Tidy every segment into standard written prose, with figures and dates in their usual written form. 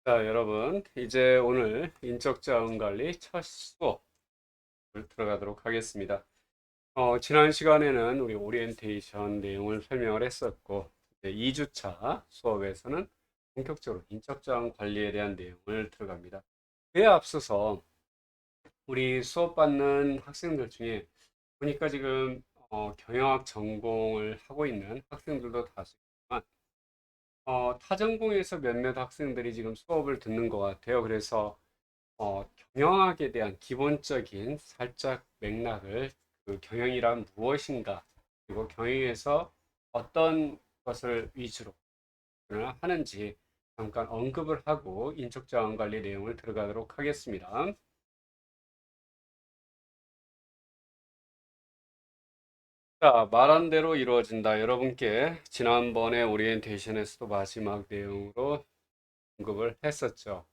자, 여러분, 이제 오늘 인적 자원 관리 첫 수업을 들어가도록 하겠습니다. 지난 시간에는 우리 오리엔테이션 내용을 설명을 했었고, 이제 2주차 수업에서는 본격적으로 인적 자원 관리에 대한 내용을 들어갑니다. 그에 앞서서 우리 수업 받는 학생들 중에 보니까 지금 경영학 전공을 하고 있는 학생들도 다수 있지만, 타전공에서 몇몇 학생들이 지금 수업을 듣는 것 같아요. 그래서 경영학에 대한 기본적인 살짝 맥락을 그 경영이란 무엇인가 그리고 경영에서 어떤 것을 위주로 하는지 잠깐 언급을 하고 인적자원관리 내용을 들어가도록 하겠습니다. 자, 말한 대로 이루어진다. 여러분께 지난번에 오리엔테이션에서도 마지막 내용으로 언급을 했었죠.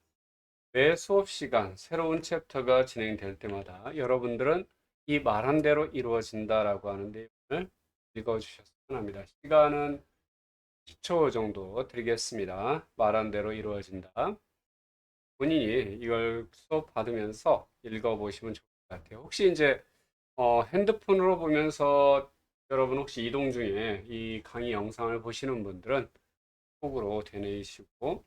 매 수업 시간 새로운 챕터가 진행될 때마다 여러분들은 이 말한 대로 이루어진다라고 하는 내용을 읽어주셨으면 합니다. 시간은 10초 정도 드리겠습니다. 말한 대로 이루어진다. 본인이 이걸 수업 받으면서 읽어보시면 좋을 것 같아요. 혹시 이제 핸드폰으로 보면서 여러분 혹시 이동 중에 이 강의 영상을 보시는 분들은 속으로 되뇌이시고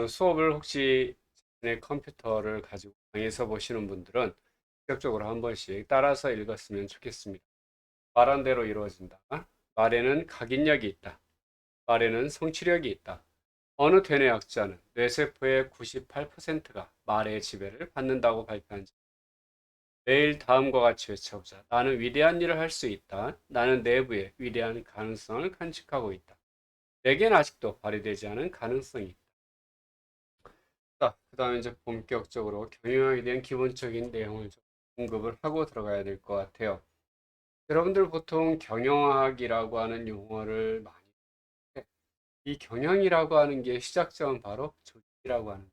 수업을 혹시 내 컴퓨터를 가지고 방에서 보시는 분들은 직접적으로 한 번씩 따라서 읽었으면 좋겠습니다. 말한 대로 이루어진다. 말에는 각인력이 있다. 말에는 성취력이 있다. 어느 되뇌학자는 뇌세포의 98%가 말의 지배를 받는다고 발표한 지. 매일 다음과 같이 외쳐보자. 나는 위대한 일을 할 수 있다. 나는 내부에 위대한 가능성을 간직하고 있다. 내겐 아직도 발휘되지 않은 가능성이 있다. 자, 그 다음에 이제 본격적으로 경영학에 대한 기본적인 내용을 좀 공급을 하고 들어가야 될 것 같아요. 여러분들 보통 경영학이라고 하는 용어를 많이 해. 이 경영이라고 하는 게 시작점은 바로 조직이라고 하는 거예요.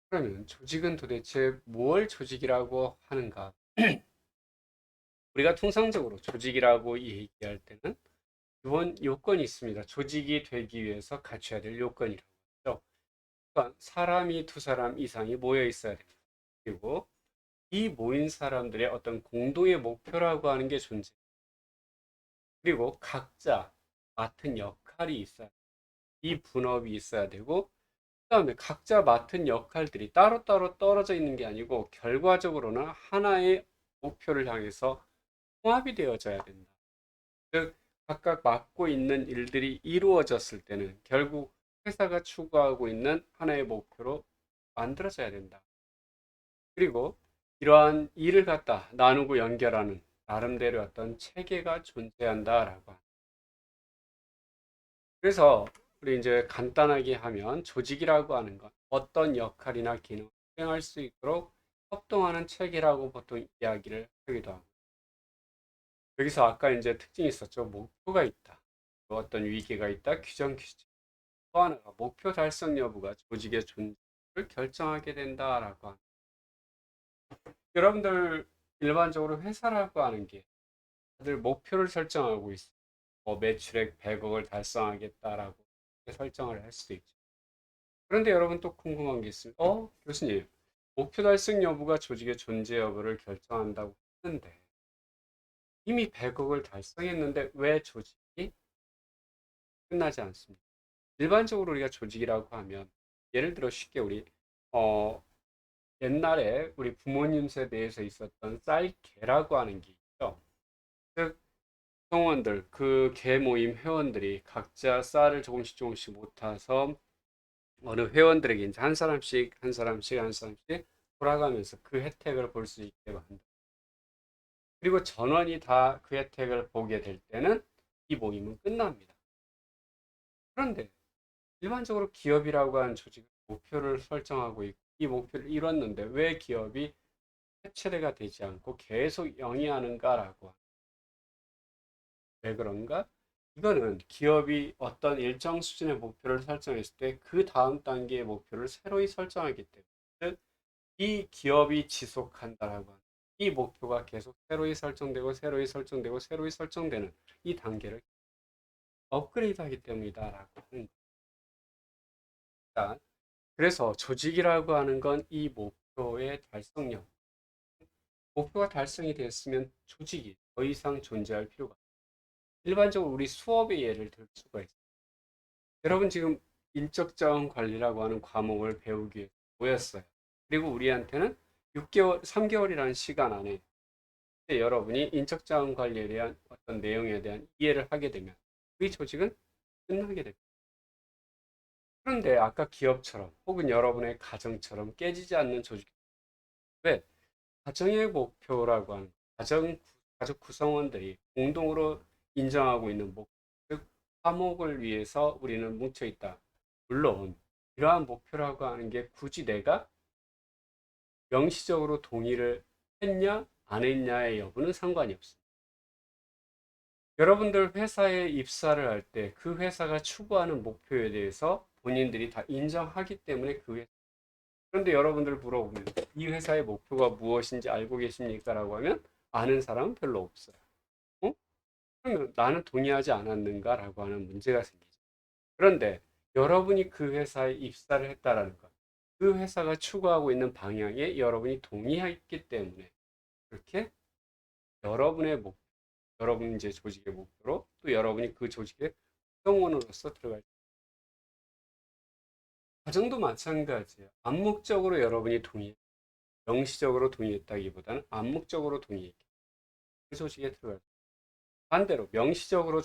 그러면 조직은 도대체 뭘 조직이라고 하는가? 우리가 통상적으로 조직이라고 얘기할 때는 기본 요건이 있습니다. 조직이 되기 위해서 갖춰야 될 요건이라고 하죠. 그러니까 사람이 두 사람 이상이 모여 있어야 됩니다. 그리고 이 모인 사람들의 어떤 공동의 목표라고 하는 게 존재. 그리고 각자 맡은 역할이 있어야 돼요. 이 분업이 있어야 되고, 그다음에 각자 맡은 역할들이 따로따로 떨어져 있는 게 아니고 결과적으로는 하나의 목표를 향해서 통합이 되어져야 된다. 즉, 각각 맡고 있는 일들이 이루어졌을 때는 결국 회사가 추구하고 있는 하나의 목표로 만들어져야 된다. 그리고 이러한 일을 갖다 나누고 연결하는 나름대로 어떤 체계가 존재한다라고. 그래서 우리 이제 간단하게 하면 조직이라고 하는 건 어떤 역할이나 기능을 수행할 수 있도록 협동하는 체계라고 보통 이야기를 하기도 하고. 여기서 아까 이제 특징이 있었죠. 목표가 있다. 또 어떤 위기가 있다. 규정 규칙. 또 하나가 목표 달성 여부가 조직의 존재를 결정하게 된다라고 합니다. 여러분들 일반적으로 회사라고 하는 게 다들 목표를 설정하고 있어요. 뭐 매출액 100억을 달성하겠다라고 설정을 할 수도 있죠. 그런데 여러분 또 궁금한 게 있습니다. 교수님, 목표 달성 여부가 조직의 존재 여부를 결정한다고 했는데 이미 100억을 달성했는데 왜 조직이 끝나지 않습니까? 일반적으로 우리가 조직이라고 하면 예를 들어 쉽게 우리 어, 옛날에 우리 부모님 세대에서 있었던 쌀개라고 하는 게 있죠. 즉 구성원들, 그 개 모임 회원들이 각자 쌀을 조금씩 조금씩 모아서 어느 회원들에게 이제 한 사람씩 한 사람씩 한 사람씩 돌아가면서 그 혜택을 볼 수 있게 만든다. 그리고 전원이 다 그 혜택을 보게 될 때는 이 모임은 끝납니다. 그런데 일반적으로 기업이라고 하는 조직은 목표를 설정하고 있고 이 목표를 이뤘는데 왜 기업이 해체가 되지 않고 계속 영위하는가라고. 왜 그런가? 이거는 기업이 어떤 일정 수준의 목표를 설정했을 때 그 다음 단계의 목표를 새로이 설정하기 때문에 즉, 이 기업이 지속한다라고 하는 이 목표가 계속 새로이 설정되고 새로이 설정되고 새로이 설정되는 이 단계를 업그레이드 하기 때문이다라고 하는 겁니다. 그래서 조직이라고 하는 건 이 목표의 달성력, 목표가 달성이 됐으면 조직이 더 이상 존재할 필요가 없어요. 일반적으로 우리 수업의 예를 들 수가 있어요. 여러분 지금 인적자원 관리라고 하는 과목을 배우기 위해 모였어요. 그리고 우리한테는 6개월, 3개월이라는 시간 안에 여러분이 인적자원 관리에 대한 어떤 내용에 대한 이해를 하게 되면 우리 조직은 끝나게 됩니다. 그런데 아까 기업처럼 혹은 여러분의 가정처럼 깨지지 않는 조직. 왜? 가정의 목표라고 하는 가족 구성원들이 공동으로 인정하고 있는 목표, 즉 화목을 위해서 우리는 뭉쳐 있다. 물론 이러한 목표라고 하는 게 굳이 내가 명시적으로 동의를 했냐 안 했냐의 여부는 상관이 없습니다. 여러분들 회사에 입사를 할 때 그 회사가 추구하는 목표에 대해서 본인들이 다 인정하기 때문에 그 회사. 그런데 여러분들 물어보면 이 회사의 목표가 무엇인지 알고 계십니까? 라고 하면 아는 사람은 별로 없어요. 어? 그러면 나는 동의하지 않았는가? 라고 하는 문제가 생기죠. 그런데 여러분이 그 회사에 입사를 했다라는 것, 그 회사가 추구하고 있는 방향에 여러분이 동의했기 때문에 그렇게 여러분의 목표, 여러분 이제 조직의 목표로 또 여러분이 그 조직의 구성원으로서 들어갈 과정도 마찬가지예요. 암묵적으로 여러분이 명시적으로 동의했다기보다는 암묵적으로 동의했기 그 조직에 들어갈 반대로 명시적으로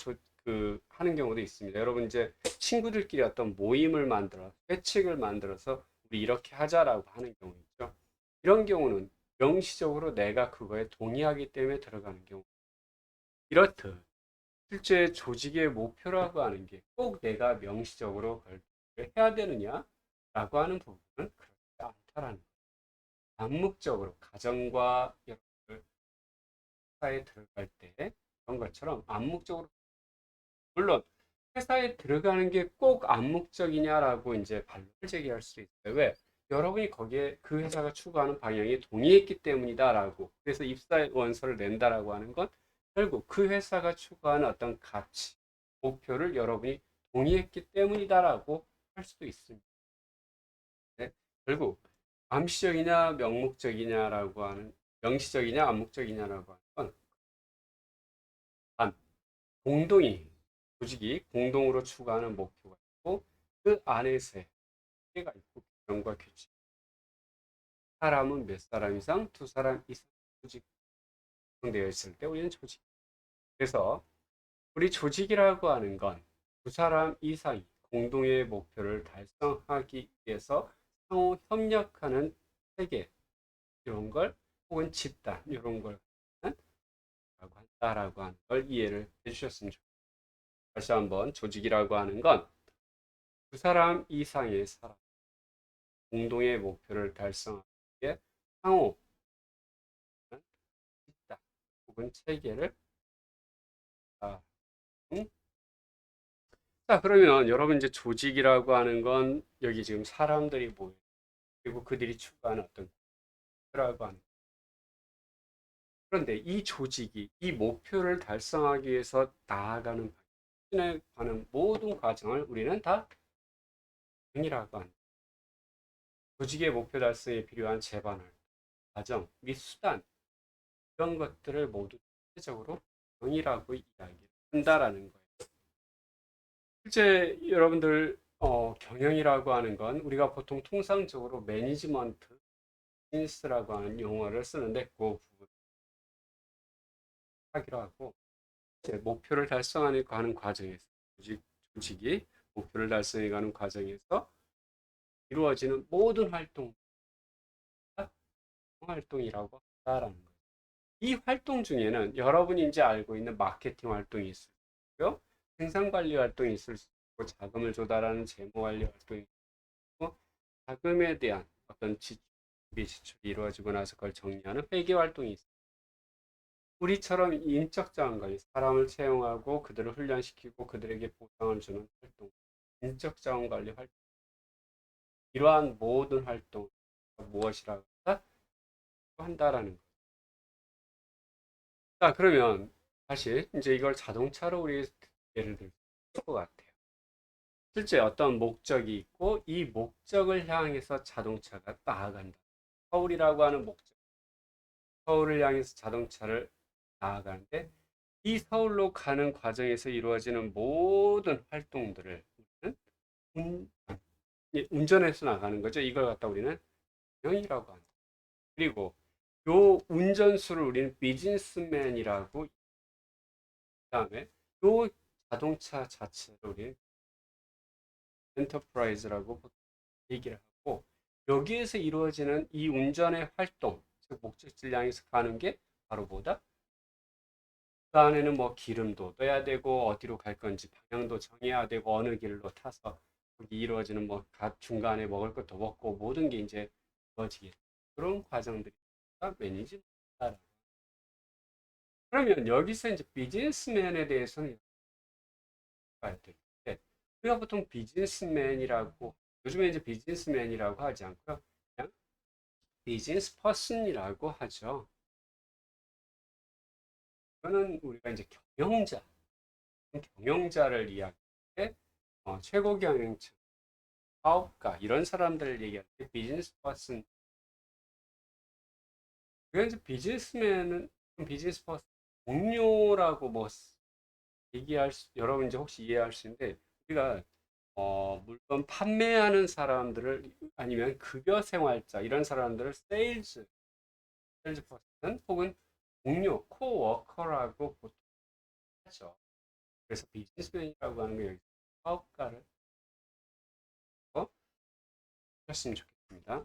하는 경우도 있습니다. 여러분 이제 친구들끼리 어떤 모임을 만들어 회칙을 만들어서 우리 이렇게 하자라고 하는 경우 있죠. 이런 경우는 명시적으로 내가 그거에 동의하기 때문에 들어가는 경우. 이렇듯 실제 조직의 목표라고 하는 게 꼭 내가 명시적으로 그걸 해야 되느냐라고 하는 부분은 그렇지 않다라는 거예요. 암묵적으로 가정과 회사에 들어갈 때 그런 것처럼 암묵적으로 물론 회사에 들어가는 게 꼭 암묵적이냐라고 이제 반론을 제기할 수 있어요. 왜? 여러분이 거기에 그 회사가 추구하는 방향에 동의했기 때문이다라고. 그래서 입사 원서를 낸다라고 하는 건 결국 그 회사가 추구하는 어떤 가치, 목표를 여러분이 동의했기 때문이다라고 할 수도 있습니다. 네? 결국 암시적이냐 명목적이냐라고 하는 명시적이냐 암묵적이냐라고 하는 건 단 공동이 조직이 공동으로 추구하는 목표가 있고 그 안에서의 한계가 있고 규정과 규칙. 사람은 몇 사람 이상, 두 사람 이상 조직 구성되어 있을 때 우리는 조직. 그래서 우리 조직이라고 하는 건 두 사람 이상이 공동의 목표를 달성하기 위해서 상호 협력하는 세계 이런 걸 혹은 집단 이런 걸 라고 한다라고 하는 걸 이해를 해주셨으면 좋겠습니다. 다시 한번 조직이라고 하는 건 두 사람 이상의 사람 공동의 목표를 달성하기 위해 상호 집단 혹은 체계를 자, 그러면 여러분 이제 조직이라고 하는 건 여기 지금 사람들이 모여 그리고 그들이 추구하는 어떤 목표라고 하는 그런데 이 조직이 이 목표를 달성하기 위해서 나아가는 에 관한 모든 과정을 우리는 다 정의라고 하는 조직의 목표 달성에 필요한 제반을 과정 및 수단 이런 것들을 모두 구체적으로 정의라고 이야기한다라는 거예요. 실제 여러분들 경영이라고 하는 건 우리가 보통 통상적으로 매니지먼트 비즈니스라고 하는 용어를 쓰는데 그 부분 하기로 하고 이제 목표를 달성하는 과정에서 조직이 목표를 달성해 가는 과정에서 이루어지는 모든 활동이라고 한다라는 거예요. 이 활동 중에는 여러분이 이제 알고 있는 마케팅 활동이 있을 거고요. 생산 관리 활동이 있을 수 있고 자금을 조달하는 재무 관리 활동이 있고 자금에 대한 어떤 지출이 이루어지고 나서 그걸 정리하는 회계 활동이 있습니다. 우리처럼 인적 자원 관리, 사람을 채용하고 그들을 훈련시키고 그들에게 보상을 주는 활동, 인적 자원 관리 활동, 이러한 모든 활동 무엇이라고 한다라는 거죠. 자, 그러면 다시 이제 이걸 자동차로 우리 예를 들것 같아요. 실제 어떤 목적이 있고 이 목적을 향해서 자동차가 나아간다. 서울이라고 하는 목적, 서울을 향해서 자동차를 나아가는데 이 서울로 가는 과정에서 이루어지는 모든 활동들을 우리는 운전해서 나가는 거죠. 이걸 갖다 우리는 경영이라고 한다. 그리고 요 운전수를 우리는 비즈니스맨이라고, 그다음에 요 자동차 자체를 우리는 엔터프라이즈라고 얘기를 하고, 여기에서 이루어지는 이 운전의 활동, 즉 목적지를 향해서 가는 게 바로 뭐다? 그 안에는 뭐 기름도 넣어야 되고 어디로 갈 건지 방향도 정해야 되고 어느 길로 타서 거기 이루어지는 뭐 중간에 먹을 것도 먹고 모든 게 이제 이루어지게 그런 과정들이 매니지먼트다. 그러면 여기서 이제 비즈니스맨에 대해서는 봐야 될 텐데, 우리가 보통 비즈니스맨이라고, 요즘에 이제 비즈니스맨이라고 하지 않고요, 그냥 비즈니스 퍼슨이라고 하죠. 그거는 우리가 이제 경영자를 이야기할 때 최고 경영자, 사업가 이런 사람들을 얘기할 때 비즈니스 퍼슨. 그래서 비즈니스맨은 비즈니스 퍼슨 동료라고 뭐 여러분 이제 혹시 이해할 수 있는데, 우리가 물건 판매하는 사람들을, 아니면 급여 생활자 이런 사람들을 세일즈 퍼슨 혹은 동료 코워커라고 보통 하죠. 그래서 비즈니스맨이라고 하는 게 여기 사업가를 했으면 좋겠습니다.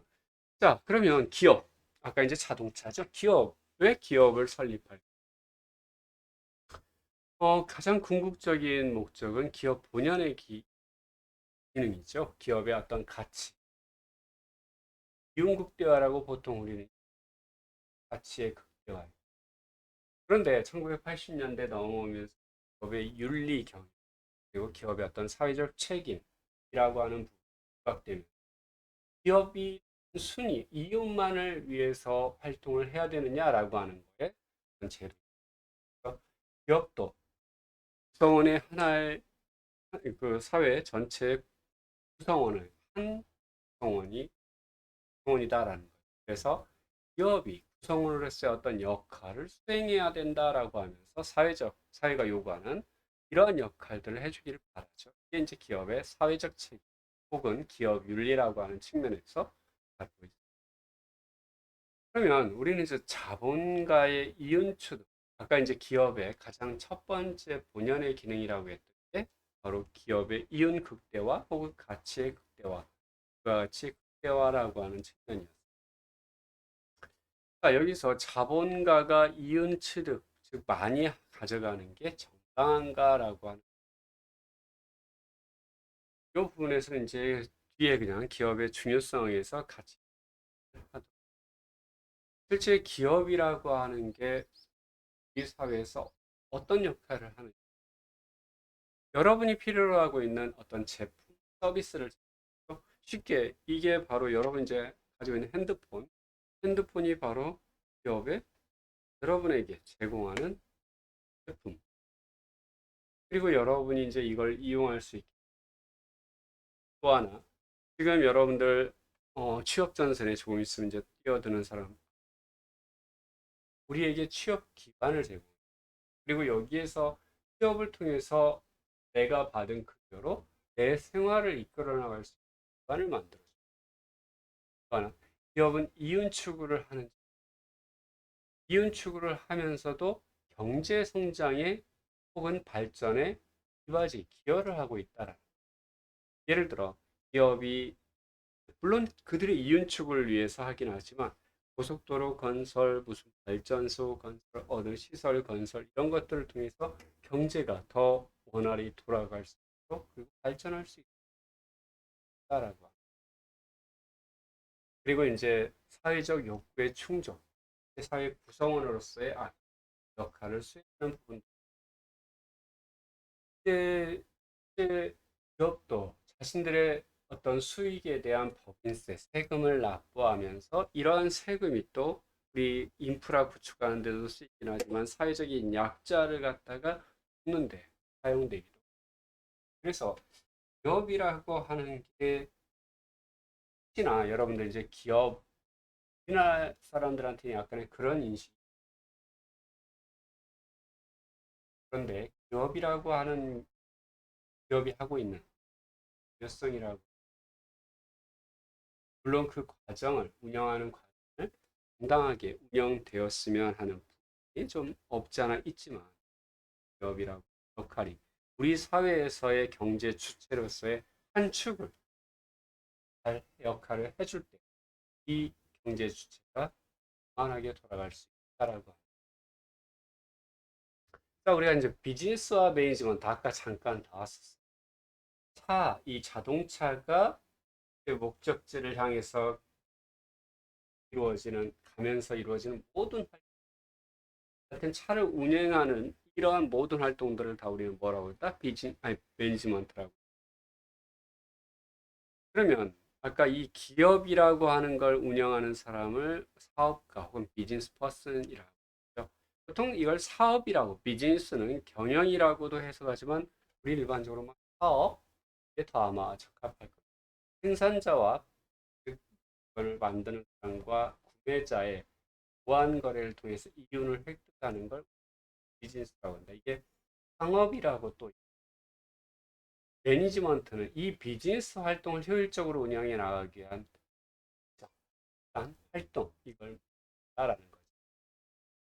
자, 그러면 기업. 아까 이제 자동차죠. 기업. 왜 기업을 설립할까? 가장 궁극적인 목적은 기업 본연의 기능이죠. 기업의 어떤 가치. 이윤극대화라고 보통 우리는 가치의 극대화. 그런데 1980년대 넘어오면서 기업의 윤리 경영, 그리고 기업의 어떤 사회적 책임이라고 하는 부각되면 기업이 순위, 이윤만을 위해서 활동을 해야 되느냐라고 하는 거에 제도. 기업도 구성원의 하나의 그 사회 전체의 구성원의 한 구성원이다라는 거예요. 그래서 기업이 구성원으로서의 어떤 역할을 수행해야 된다라고 하면서 사회가 요구하는 이러한 역할들을 해주기를 바라죠. 이게 이제 기업의 사회적 책임 혹은 기업 윤리라고 하는 측면에서 갖고 있습니다. 그러면 우리는 이제 자본가의 이윤 추구, 아까 이제 기업의 가장 첫 번째 본연의 기능이라고 했던 게 바로 기업의 이윤 극대화 혹은 가치의 극대화, 같이 극대화라고 하는 측면이었습니다. 여기서 자본가가 이윤 취득, 즉 많이 가져가는 게 정당한가라고 하는 이 부분에서 이제 뒤에 그냥 기업의 중요성에서 같이 하도록. 실제 기업이라고 하는 게 이 사회에서 어떤 역할을 하는지, 여러분이 필요로 하고 있는 어떤 제품, 서비스를 쉽게, 이게 바로 여러분 이제 가지고 있는 핸드폰이 바로 기업의 여러분에게 제공하는 제품. 그리고 여러분이 이제 이걸 이용할 수 있게. 또 하나, 지금 여러분들 취업 전선에 조금 있으면 이제 뛰어드는 사람, 우리에게 취업 기반을 제공. 그리고 여기에서 취업을 통해서 내가 받은 급여로 내 생활을 이끌어 나갈 수 있는 기반을 만들어줍니다. 또 하나, 기업은 이윤 추구를 하는, 이윤 추구를 하면서도 경제 성장에 혹은 발전에 이바지 기여를 하고 있다라. 예를 들어 기업이 물론 그들의 이윤 추구를 위해서 하긴 하지만 고속도로 건설, 무슨 발전소 건설, 어느 시설 건설 이런 것들을 통해서 경제가 더 원활히 돌아갈 수 있고 그리고 발전할 수 있다라고. 그리고 이제 사회적 욕구의 충족, 사회 구성원으로서의 역할을 수행하는 부분. 이제 기업도 자신들의 어떤 수익에 대한 법인세, 세금을 납부하면서 이러한 세금이 또 우리 인프라 구축하는 데도 쓰이긴 하지만 사회적인 약자를 갖다가 돕는데 사용되기도. 그래서 기업이라고 하는 게 혹시나 여러분들 이제 기업 우리나라 사람들한테 약간의 그런 인식. 그런데 기업이라고 하는 기업이 하고 있는 유효성이라고 물론 그 과정을 운영하는 과정을 정당하게 운영되었으면 하는 부분이 좀 없지 않아 있지만 기업이라고 역할이 우리 사회에서의 경제 주체로서의 한 축을 잘 역할을 해줄 때 이 경제 주체가 원만하게 돌아갈 수 있다라고 합니다. 자, 우리가 이제 비즈니스와 매니지먼트 아까 잠깐 나왔었어요. 이 자동차가 그 목적지를 향해서 가면서 이루어지는 모든 같은 차를 운행하는 이러한 모든 활동들을 다 우리는 뭐라고 할까? 매니지먼트라고. 그러면 아까 이 기업이라고 하는 걸 운영하는 사람을 사업가 혹은 비즈니스 퍼슨이라고 하죠. 보통 이걸 사업이라고, 비즈니스는 경영이라고도 해석하지만 우리 일반적으로 막 사업에 더 아마 적합할 거예요. 생산자와 그걸 만드는 사람과 구매자의 무한 거래를 통해서 이윤을 획득하는 걸 비즈니스라고 한다. 이게 상업이라고 또 매니지먼트는 이 비즈니스 활동을 효율적으로 운영해 나가기 위한 적당한 활동 이걸 말하는 거죠.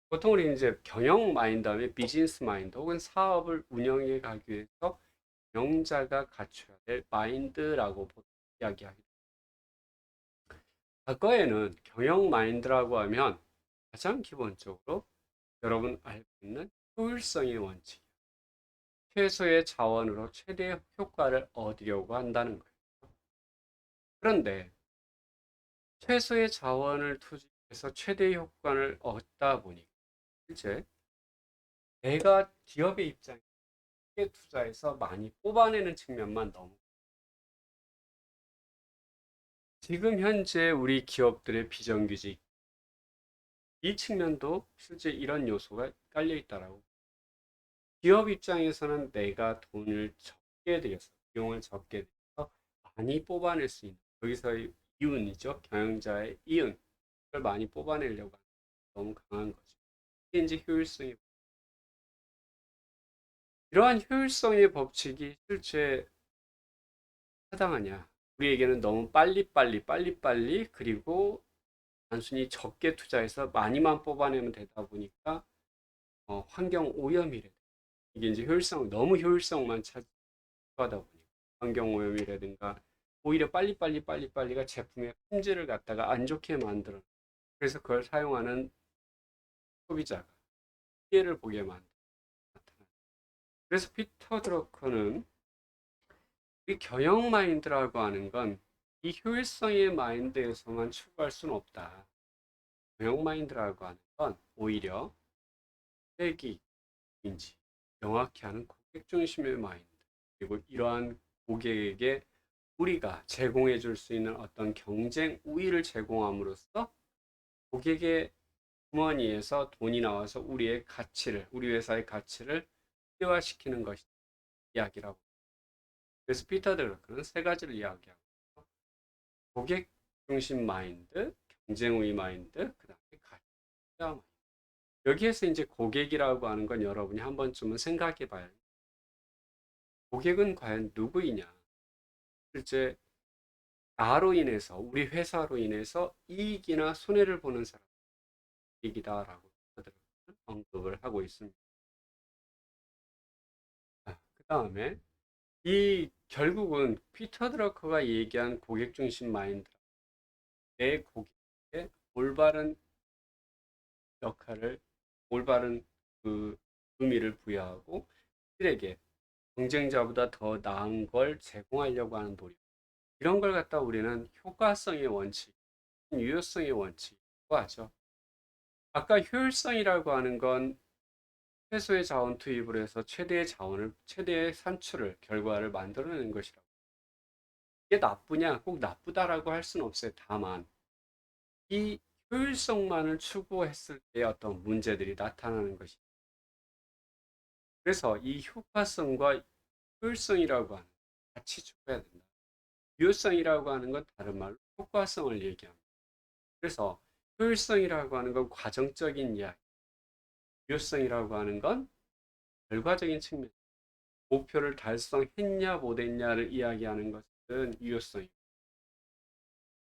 보통 우리 이제 경영 마인드 다음에 비즈니스 마인드 혹은 사업을 운영해 가기 위해서 경영자가 갖춰야 될 마인드라고 보통 이야기하기도 합니다. 과거에는 경영 마인드라고 하면 가장 기본적으로 여러분 알고 있는 효율성의 원칙, 최소의 자원으로 최대의 효과를 얻으려고 한다는 거예요. 그런데 최소의 자원을 투입해서 최대의 효과를 얻다 보니 실제 내가 기업의 입장에 투자해서 많이 뽑아내는 측면만 너무 지금 현재 우리 기업들의 비정규직 이 측면도 실제 이런 요소가 깔려 있다라고. 기업 입장에서는 내가 돈을 적게 들여서 비용을 적게 들여서 많이 뽑아낼 수 있는 여기서의 이윤이죠. 경영자의 이윤을 많이 뽑아내려고 하는 너무 강한 거죠. 이게 이제 효율성이 이러한 효율성의 법칙이 실제 타당하냐? 우리에게는 너무 빨리빨리 그리고 단순히 적게 투자해서 많이만 뽑아내면 되다 보니까 환경 오염이래. 이게 이제 너무 효율성만 추구하다 보니까 환경 오염이라든가 오히려 빨리가 제품의 품질을 갖다가 안 좋게 만들어. 그래서 그걸 사용하는 소비자가 피해를 보게 만들어. 그래서 피터 드러커는 이 경영 마인드라고 하는 건 이 효율성의 마인드에서만 추구할 수는 없다. 경영 마인드라고 하는 건 오히려 회계인지 명확히 하는 고객 중심의 마인드 그리고 이러한 고객에게 우리가 제공해 줄 수 있는 어떤 경쟁 우위를 제공함으로써 고객의 주머니에서 돈이 나와서 우리 회사의 가치를 최대화시키는 것이 이야기라고. 그래서 피터 드러커는 세 가지를 이야기하고 고객 중심 마인드, 경쟁 우위 마인드, 그 다음에 가치 마인드. 여기에서 이제 고객이라고 하는 건 여러분이 한 번쯤은 생각해 봐야 해요. 고객은 과연 누구이냐? 실제 나로 인해서, 우리 회사로 인해서 이익이나 손해를 보는 사람이다라고 언급을 하고 있습니다. 그 다음에 결국은 피터 드러커가 얘기한 고객 중심 마인드, 내 고객의 올바른 역할을, 올바른 그 의미를 부여하고 그들에게 경쟁자보다 더 나은 걸 제공하려고 하는 노력. 이런 걸 갖다 우리는 효과성의 원칙, 유효성의 원칙이라고 하죠. 아까 효율성이라고 하는 건 최소의 자원 투입을 해서 최대의 산출을, 결과를 만들어내는 것이라고. 이게 나쁘냐? 꼭 나쁘다라고 할 수는 없어요. 다만, 이 효율성만을 추구했을 때 어떤 문제들이 나타나는 것이. 그래서 이 효과성과 효율성이라고 하는 같이 줘야 된다. 유효성이라고 하는 건 다른 말로 효과성을 얘기합니다. 그래서 효율성이라고 하는 건 과정적인 이야기, 유효성이라고 하는 건 결과적인 측면, 목표를 달성했냐 못했냐를 이야기하는 것은 유효성이고,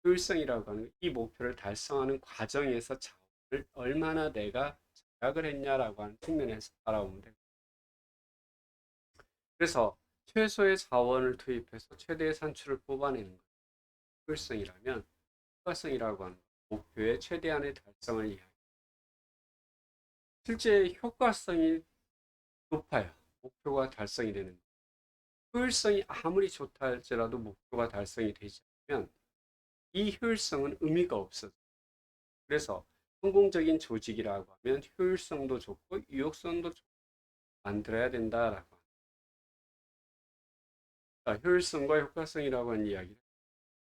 효율성이라고 하는 건 이 목표를 달성하는 과정에서 자원을 얼마나 내가 절약을 했냐라고 하는 측면에서 바라보면 됩니다. 그래서 최소의 자원을 투입해서 최대의 산출을 뽑아내는 것, 효율성이라면, 효과성이라고 하는 것, 목표의 최대한의 달성을 이야기합니다. 실제 효과성이 높아야 목표가 달성이 되는 거예요. 효율성이 아무리 좋다 할지라도 목표가 달성이 되지 않으면 이 효율성은 의미가 없어요. 그래서 성공적인 조직이라고 하면 효율성도 좋고 유용성도 좋고 만들어야 된다라고 합니다. 효율성과 효과성이라고 하는 이야기.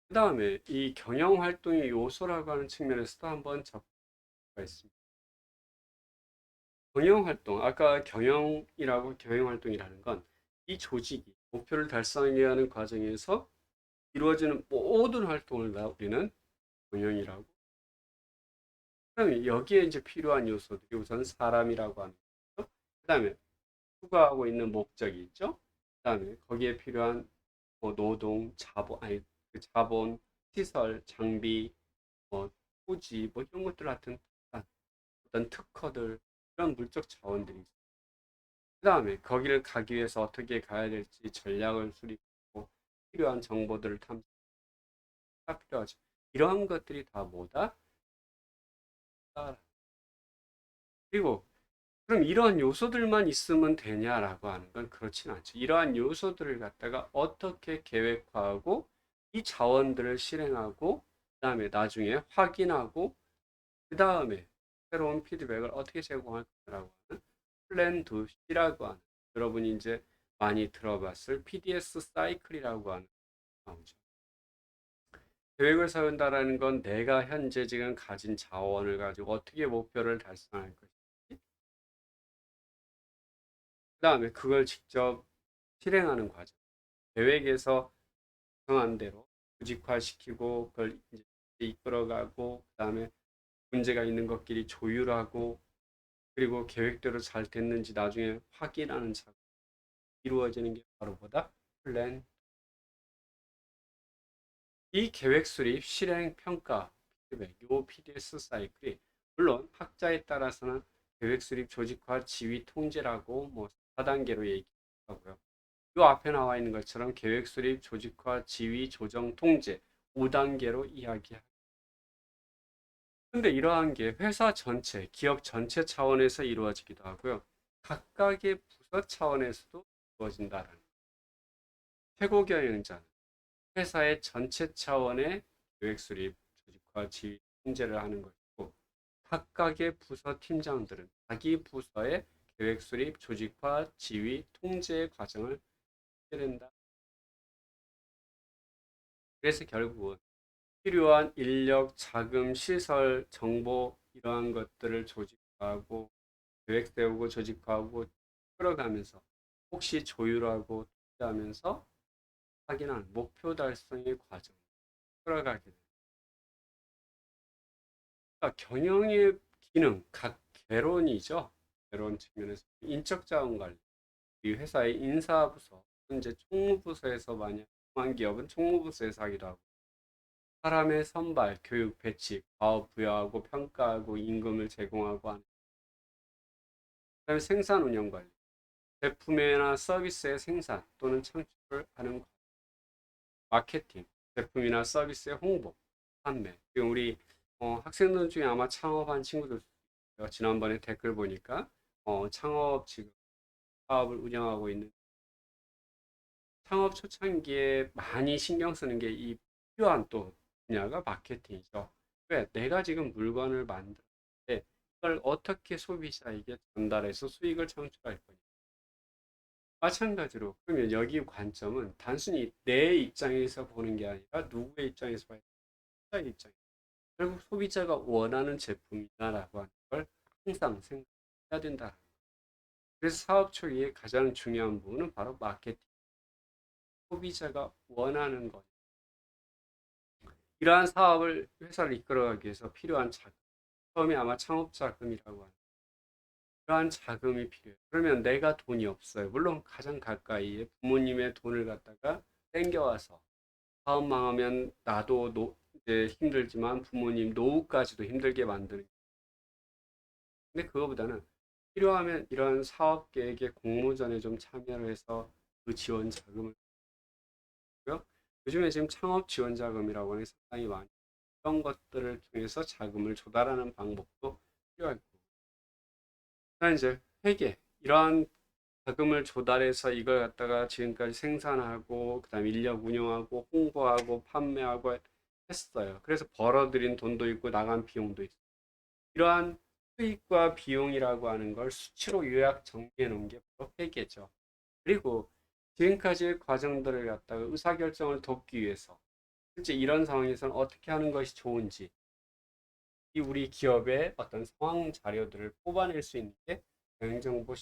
그 다음에 이 경영활동의 요소라고 하는 측면에서도 한번 접할 수가 있습니다. 경영활동, 아까 경영활동이라는 건 이 조직이 목표를 달성하는 과정에서 이루어지는 모든 활동을 우리는 경영이라고. 그다음에 여기에 이제 필요한 요소들이 우선 사람이라고 하는 거죠. 그다음에 추구하고 있는 목적이 있죠. 그다음에 거기에 필요한 뭐 노동, 자본, 아니 그 자본, 시설, 장비, 뭐 토지, 뭐 이런 것들 같은 어떤 특허들 이런 물적 자원들이 있어요. 그다음에 거기를 가기 위해서 어떻게 가야 될지 전략을 수립하고 필요한 정보들을 탐색하가 필요하죠. 이러한 것들이 다 뭐다? 그리고 그럼 이러한 요소들만 있으면 되냐라고 하는 건 그렇진 않죠. 이러한 요소들을 갖다가 어떻게 계획화하고 이 자원들을 실행하고 그다음에 나중에 확인하고 그다음에 새로운 피드백을 어떻게 제공할 거라고 하는 플랜 2C라고 하는, 여러분이 이제 많이 들어봤을 PDS 사이클이라고 하는 나오죠. 계획을 세운다라는 건 내가 현재 지금 가진 자원을 가지고 어떻게 목표를 달성할 것인지, 그다음에 그걸 직접 실행하는 과정. 계획에서 정한 대로 조직화시키고 그걸 이제 이끌어가고 그다음에 문제가 있는 것끼리 조율하고 그리고 계획대로 잘 됐는지 나중에 확인하는 작업이 이루어지는 게 바로 보다 플랜. 이 계획 수립, 실행, 평가, 피드백, 요 PDS 사이클이 물론 학자에 따라서는 계획 수립, 조직화, 지휘, 통제라고 뭐 4단계로 얘기하고요. 요 앞에 나와 있는 것처럼 계획 수립, 조직화, 지휘, 조정, 통제 5단계로 이야기합니다. 근데 이러한 게 회사 전체, 기업 전체 차원에서 이루어지기도 하고요. 각각의 부서 차원에서도 이루어진다는 거예요. 최고 경영자는 회사의 전체 차원의 계획 수립, 조직화, 지휘, 통제를 하는 것이고 각각의 부서 팀장들은 자기 부서의 계획 수립, 조직화, 지휘, 통제의 과정을 하게 된다. 그래서 결국은 필요한 인력, 자금, 시설, 정보 이러한 것들을 조직화하고 계획 세우고 조직화하고 끌어가면서 혹시 조율하고 투자하면서 확인하는 목표 달성의 과정을 끌어가게 됩니다. 그러니까 경영의 기능, 각 개론이죠. 개론 측면에서 인적 자원 관리, 이 회사의 인사부서, 현재 총무부서에서 만약 중앙 기업은 총무부서에서 하기도 하고 사람의 선발, 교육, 배치, 과업 부여하고 평가하고 임금을 제공하고 하는. 그다음에 생산 운영 관리, 제품이나 서비스의 생산 또는 창출을 하는 마케팅, 제품이나 서비스의 홍보, 판매. 지금 우리 학생들 중에 아마 창업한 친구들 지난번에 댓글 보니까 창업 지금 사업을 운영하고 있는, 창업 초창기에 많이 신경 쓰는 게 이 필요한 또 분야가 마케팅이죠. 왜? 내가 지금 물건을 만드는데 이걸 어떻게 소비자에게 전달해서 수익을 창출할 거냐. 마찬가지로 그러면 여기 관점은 단순히 내 입장에서 보는 게 아니라 누구의 입장에서 봐야 돼? 소비자의 입장. 결국 소비자가 원하는 제품이다라고 하는 걸 항상 생각해야 된다. 그래서 사업 초기에 가장 중요한 부분은 바로 마케팅. 소비자가 원하는 것. 이러한 사업을 회사를 이끌어가기 위해서 필요한 자금. 처음에 아마 창업 자금이라고 하는 그러한 자금이 필요해요. 그러면 내가 돈이 없어요. 물론 가장 가까이에 부모님의 돈을 갖다가 땡겨와서 사업 망하면 나도 이제 힘들지만 부모님 노후까지도 힘들게 만드는. 근데 그거보다는 필요하면 이런 사업 계획의 공모전에 좀 참여를 해서 그 지원 자금을 주고요. 요즘에 지금 창업 지원 자금이라고 하는 게 상당히 많이 이런 것들을 통해서 자금을 조달하는 방법도 필요할 거고. 그다음 이제 회계 이러한 자금을 조달해서 이걸 갖다가 지금까지 생산하고 그다음 인력 운영하고 홍보하고 판매하고 했어요. 그래서 벌어들인 돈도 있고 나간 비용도 있어요. 이러한 수익과 비용이라고 하는 걸 수치로 요약 정리해 놓은 게 바로 회계죠. 그리고 지금까지의 과정들을 갖다가 의사결정을 돕기 위해서 실제 이런 상황에서는 어떻게 하는 것이 좋은지 이 우리 기업의 어떤 상황 자료들을 뽑아낼 수 있는 게 경영정보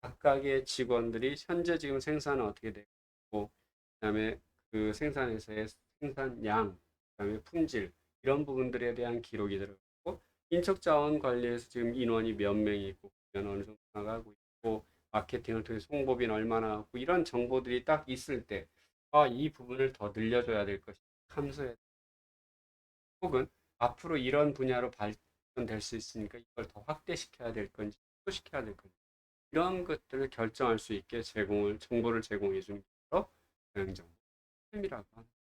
각각의 직원들이 현재 지금 생산은 어떻게 되고 그다음에 그 생산에서의 생산량 그다음에 품질 이런 부분들에 대한 기록이 들어가고 인적자원 관리에서 지금 인원이 몇 명이 있고 어느 정도 나가고 있고 마케팅을 통해서 홍보비는 얼마나 하고 이런 정보들이 딱 있을 때 이 부분을 더 늘려줘야 될 것이 감소해 혹은 앞으로 이런 분야로 발전될 수 있으니까 이걸 더 확대시켜야 될 건지 축소시켜야 될 건지 이런 것들을 결정할 수 있게 정보를 제공해 주는 게 바로 경영정보팀이라고 합니다.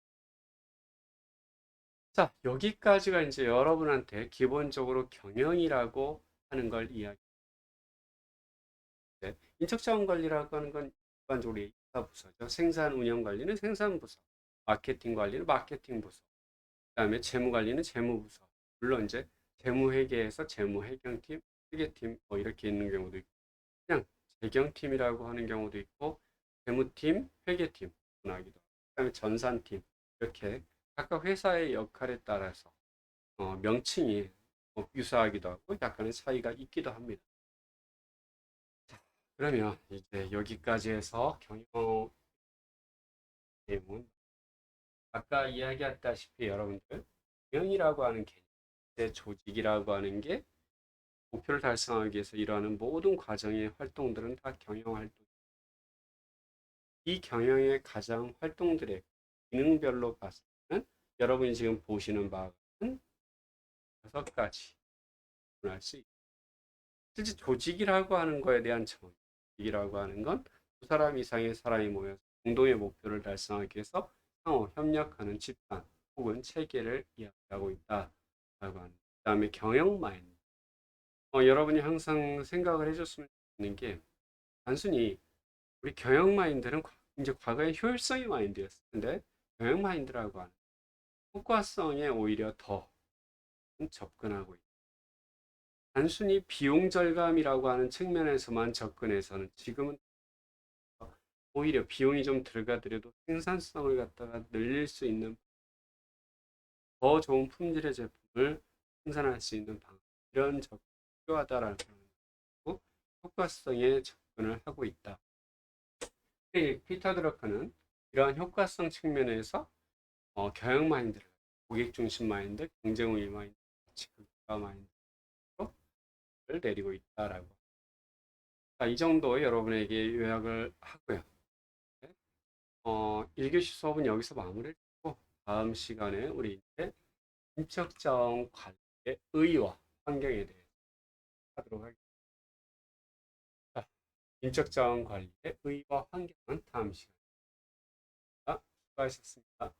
자, 여기까지가 이제 여러분한테 기본적으로 경영이라고 하는 걸 이야기해. 인적자원 관리라고 하는 건 일반적으로 인사부서죠. 생산 운영 관리는 생산부서, 마케팅 관리는 마케팅부서, 그다음에 재무 관리는 재무부서. 물론 이제 재무회계에서 재무회경팀, 회계팀 뭐 이렇게 있는 경우도 있고 그냥 재경팀이라고 하는 경우도 있고 재무팀, 회계팀 분하기도 하고 그다음에 전산팀 이렇게 각각 회사의 역할에 따라서 명칭이 유사하기도 하고 약간의 차이가 있기도 합니다. 그러면 이제 여기까지 해서 경영 내용은 아까 이야기했다시피 여러분들 경영이라고 하는 개념, 내 조직이라고 하는 게 목표를 달성하기 위해서 일어나는 모든 과정의 활동들은 다 경영 활동. 이 경영의 가장 활동들의 기능별로 봤을 때는 여러분이 지금 보시는 바와 같은 6가지 분할 수 있습니다. 실제 조직이라고 하는 거에 대한 정의. 조직이라고 하는 건 두 사람 이상의 사람이 모여서 공동의 목표를 달성하기 위해서 상호 협력하는 집단 혹은 체계를 이야기하고 있다라고 하는. 그다음에 경영 마인드. 여러분이 항상 생각을 해줬으면 좋는 게 단순히 우리 경영 마인드는 이제 과거의 효율성의 마인드였는데 경영 마인드라고 하는 효과성에 오히려 더 접근하고 있다. 단순히 비용 절감이라고 하는 측면에서만 접근해서는 지금은 오히려 비용이 좀 들어가더라도 생산성을 갖다가 늘릴 수 있는 더 좋은 품질의 제품을 생산할 수 있는 방법 이런 접근이 필요하다라는 거고 효과성에 접근을 하고 있다. 피터 드러커는 이러한 효과성 측면에서 경영 마인드를 고객 중심 마인드, 경쟁 우위 마인드, 가치 극대화 마인드를 내리고 있다라고. 자, 이 정도 여러분에게 요약을 하고요. 1교시 수업은 여기서 마무리를 하고 다음 시간에 우리 이제 인적자원 관리의 의의와 환경에 대해 하도록 하겠습니다. 자, 인적자원 관리의 의의와 환경은 다음 시간에 수고하셨습니다.